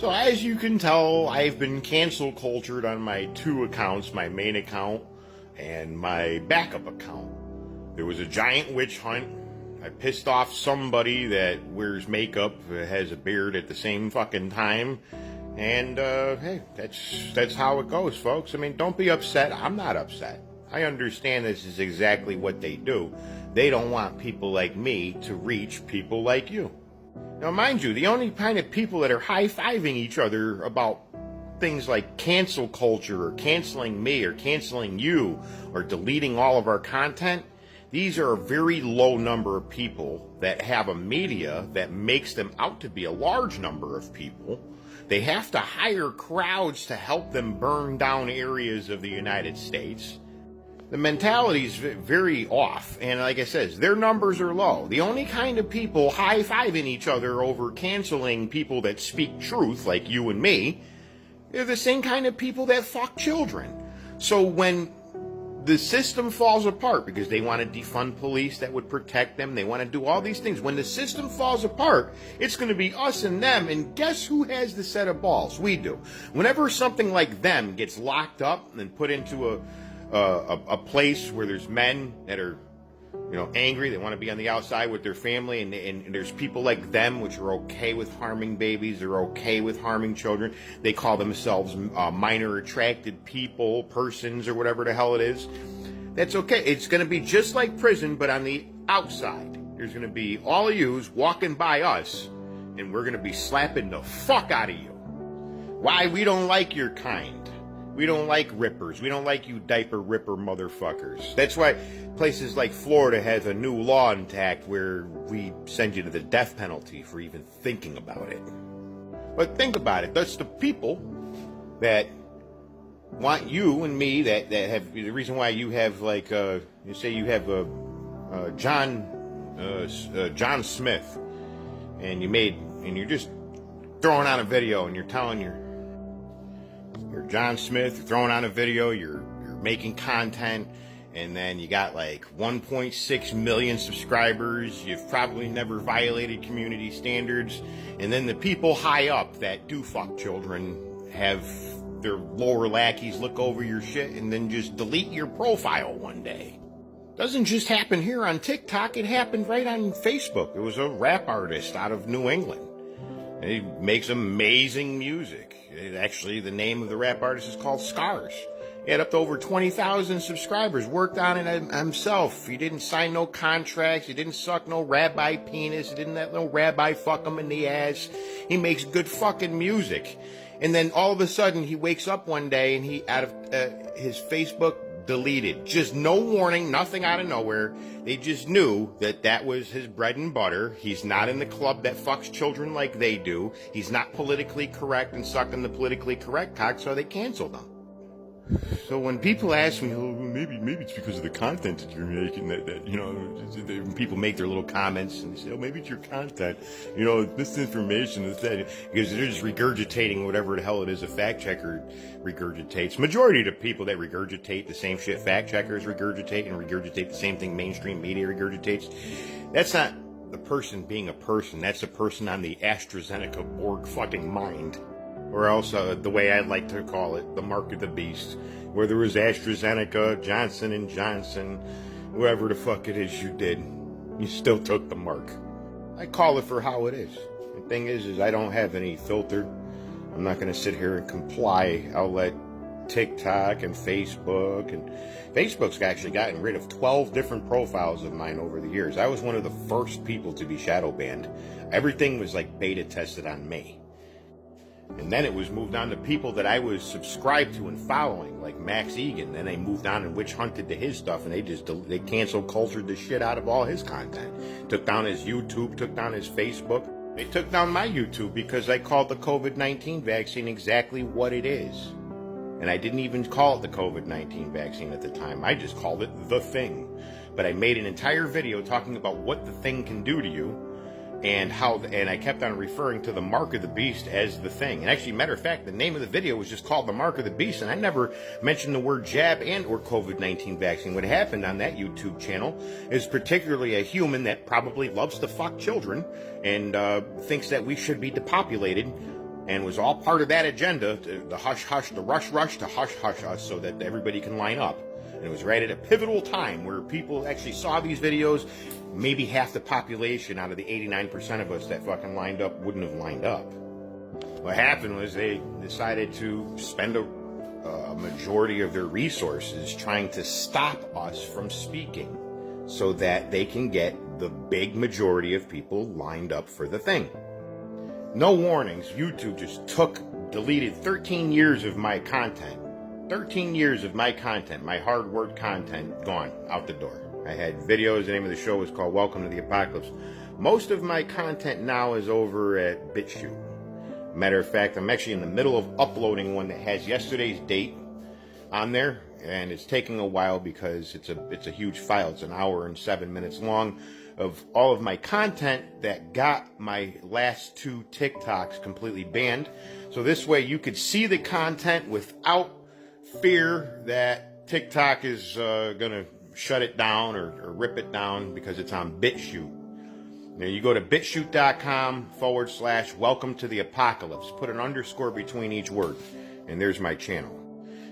So as you can tell, I've been cancel cultured on my two accounts, my main account and my backup account. There was a giant witch hunt. I pissed off somebody that wears makeup, has a beard at the same fucking time. And, hey, that's how it goes, folks. I mean, don't be upset. I'm not upset. I understand this is exactly what they do. They don't want people like me to reach people like you. Now, mind you, the only kind of people that are high-fiving each other about things like cancel culture or canceling me or canceling you or deleting all of our content, these are a very low number of people that have a media that makes them out to be a large number of people. They have to hire crowds to help them burn down areas of the United States. The mentality is very off, and like I said, their numbers are low. The only kind of people high-fiving each other over canceling people that speak truth, like you and me, they're the same kind of people that fuck children. So when the system falls apart, because they want to defund police that would protect them, they want to do all these things. When the system falls apart, it's going to be us and them, and guess who has the set of balls? We do. Whenever something like them gets locked up and put into a place where there's men that are, angry, they want to be on the outside with their family, and there's people like them which are okay with harming babies, they're okay with harming children. They call themselves minor attracted people, persons, or whatever the hell it is. That's okay. It's going to be just like prison, but on the outside. There's going to be all of yous walking by us, and we're going to be slapping the fuck out of you. Why? We don't like your kind. We don't like rippers. We don't like you diaper ripper motherfuckers. That's why places like Florida has a new law intact where we send you to the death penalty for even thinking about it. But think about it. That's the people that want you and me that have the reason why you have you say you have John Smith, and you're just throwing on a video and you're telling you're John Smith, you're throwing on a video, you're making content, and then you got like 1.6 million subscribers, you've probably never violated community standards, and then the people high up that do fuck children have their lower lackeys look over your shit and then just delete your profile one day. Doesn't just happen here on TikTok, it happened right on Facebook. It was a rap artist out of New England. He makes amazing music. Actually, the name of the rap artist is called Scars. He had up to over 20,000 subscribers, worked on it himself. He didn't sign no contracts. He didn't suck no rabbi penis. He didn't let no rabbi fuck him in the ass. He makes good fucking music. And then all of a sudden, he wakes up one day and he, out of his Facebook, deleted. Just no warning, nothing out of nowhere. They just knew that was his bread and butter. He's not in the club that fucks children like they do. He's not politically correct and sucking the politically correct cock, so they canceled him. So when people ask me, oh, maybe it's because of the content that you're making that people make their little comments and they say, oh, maybe it's your content, misinformation, because they're just regurgitating whatever the hell it is a fact checker regurgitates. Majority of the people that regurgitate the same shit fact checkers regurgitate and regurgitate the same thing mainstream media regurgitates, that's not the person being a person. That's a person on the AstraZeneca Borg fucking mind. Or else, the way I'd like to call it, the mark of the beast, where there was AstraZeneca, Johnson & Johnson, whoever the fuck it is you did, you still took the mark. I call it for how it is. The thing is I don't have any filter. I'm not going to sit here and comply. I'll let TikTok and Facebook's actually gotten rid of 12 different profiles of mine over the years. I was one of the first people to be shadow banned. Everything was like beta tested on me. And then it was moved on to people that I was subscribed to and following, like Max Egan. Then they moved on and witch hunted to his stuff, and they cancel cultured the shit out of all his content. Took down his YouTube, took down his Facebook. They took down my YouTube because I called the COVID-19 vaccine exactly what it is. And I didn't even call it the COVID-19 vaccine at the time. I just called it the thing. But I made an entire video talking about what the thing can do to you, and I kept on referring to the mark of the beast as the thing. And actually, matter of fact, the name of the video was just called the mark of the beast, and I never mentioned the word jab and or COVID-19 vaccine. What happened on that YouTube channel is particularly a human that probably loves to fuck children and thinks that we should be depopulated and was all part of that agenda, the hush-hush, the rush-rush to hush-hush us so that everybody can line up. And it was right at a pivotal time where people actually saw these videos. Maybe half the population out of the 89% of us that fucking lined up wouldn't have lined up. What happened was they decided to spend a majority of their resources trying to stop us from speaking so that they can get the big majority of people lined up for the thing. No warnings. YouTube just deleted 13 years of my content. 13 years of my content, my hard work content, gone out the door. I had videos, the name of the show was called Welcome to the Apocalypse. Most of my content now is over at BitChute. Matter of fact, I'm actually in the middle of uploading one that has yesterday's date on there, and it's taking a while because it's a huge file. It's an hour and 7 minutes long of all of my content that got my last 2 TikToks completely banned. So this way you could see the content without fear that TikTok is gonna shut it down or rip it down because it's on BitChute. Now you go to bitchute.com/welcome to the apocalypse. Put an underscore between each word, and there's my channel.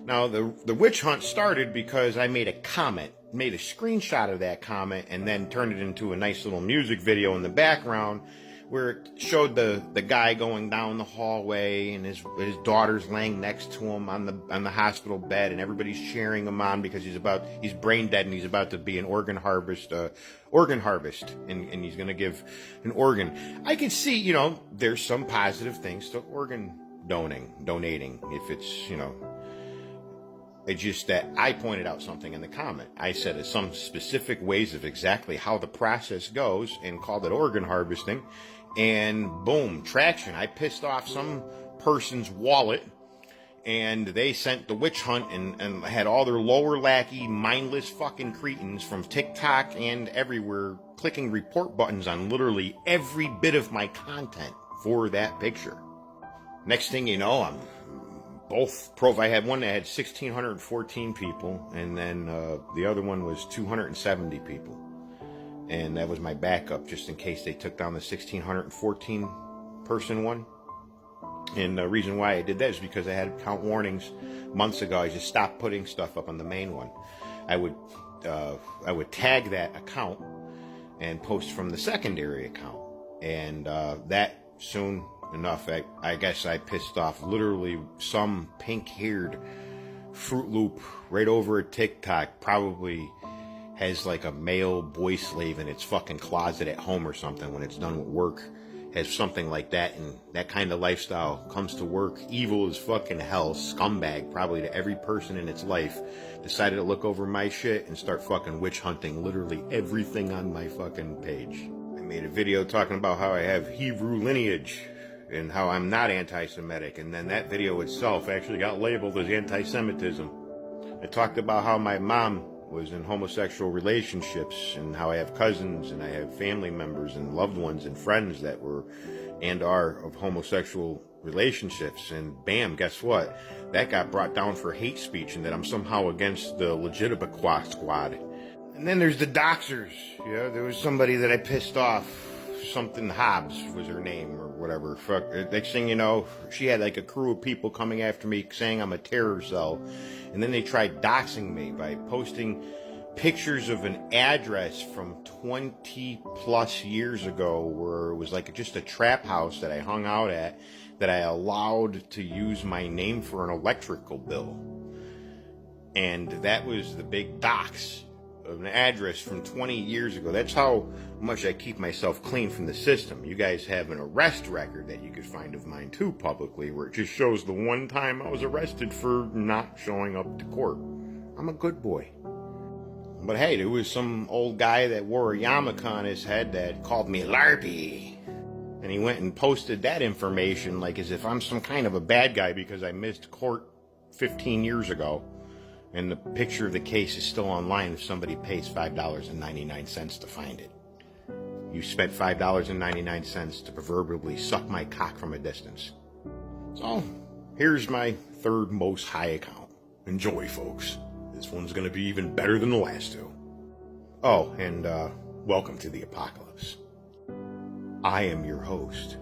Now the witch hunt started because I made a comment, made a screenshot of that comment, and then turned it into a nice little music video in the background where it showed the guy going down the hallway and his daughter's laying next to him on the hospital bed, and everybody's cheering him on because he's brain dead and he's about to be an organ harvest, and he's going to give an organ. I can see, there's some positive things to organ donating if it's, it's just that I pointed out something in the comment. I said some specific ways of exactly how the process goes and called it organ harvesting. And boom, traction. I pissed off some person's wallet, and they sent the witch hunt and had all their lower lackey, mindless fucking cretins from TikTok and everywhere clicking report buttons on literally every bit of my content for that picture. Next thing you know, I'm both I had one that had 1,614 people, and then the other one was 270 people. And that was my backup, just in case they took down the 1,614 person one. And the reason why I did that is because I had account warnings months ago. I just stopped putting stuff up on the main one. I would tag that account and post from the secondary account. And that soon enough, I guess I pissed off literally some pink-haired Fruit Loop right over at TikTok, probably has like a male boy slave in its fucking closet at home or something when it's done with work, has something like that, and that kind of lifestyle, comes to work, evil as fucking hell, scumbag probably to every person in its life, decided to look over my shit and start fucking witch hunting literally everything on my fucking page. I made a video talking about how I have Hebrew lineage and how I'm not anti-Semitic, and then that video itself actually got labeled as anti-Semitism. I talked about how my mom was in homosexual relationships and how I have cousins and I have family members and loved ones and friends that were and are of homosexual relationships, and bam, guess what? That got brought down for hate speech and that I'm somehow against the legitimate squad. And then there's the doxers. There was somebody that I pissed off, something Hobbs was her name or whatever. Fuck. Next thing you know, she had like a crew of people coming after me saying I'm a terror cell. And then they tried doxing me by posting pictures of an address from 20 plus years ago where it was like just a trap house that I hung out at that I allowed to use my name for an electrical bill. And that was the big dox. An address from 20 years ago. That's how much I keep myself clean from the system. You guys have an arrest record that you could find of mine too publicly, where it just shows the one time I was arrested for not showing up to court. I'm a good boy. But hey, there was some old guy that wore a yarmulke on his head that called me Larpy. And he went and posted that information like as if I'm some kind of a bad guy because I missed court 15 years ago. And the picture of the case is still online if somebody pays $5.99 to find it. You spent $5.99 to proverbially suck my cock from a distance. So, here's my third most high account. Enjoy, folks. This one's going to be even better than the last two. Oh, and welcome to the apocalypse. I am your host,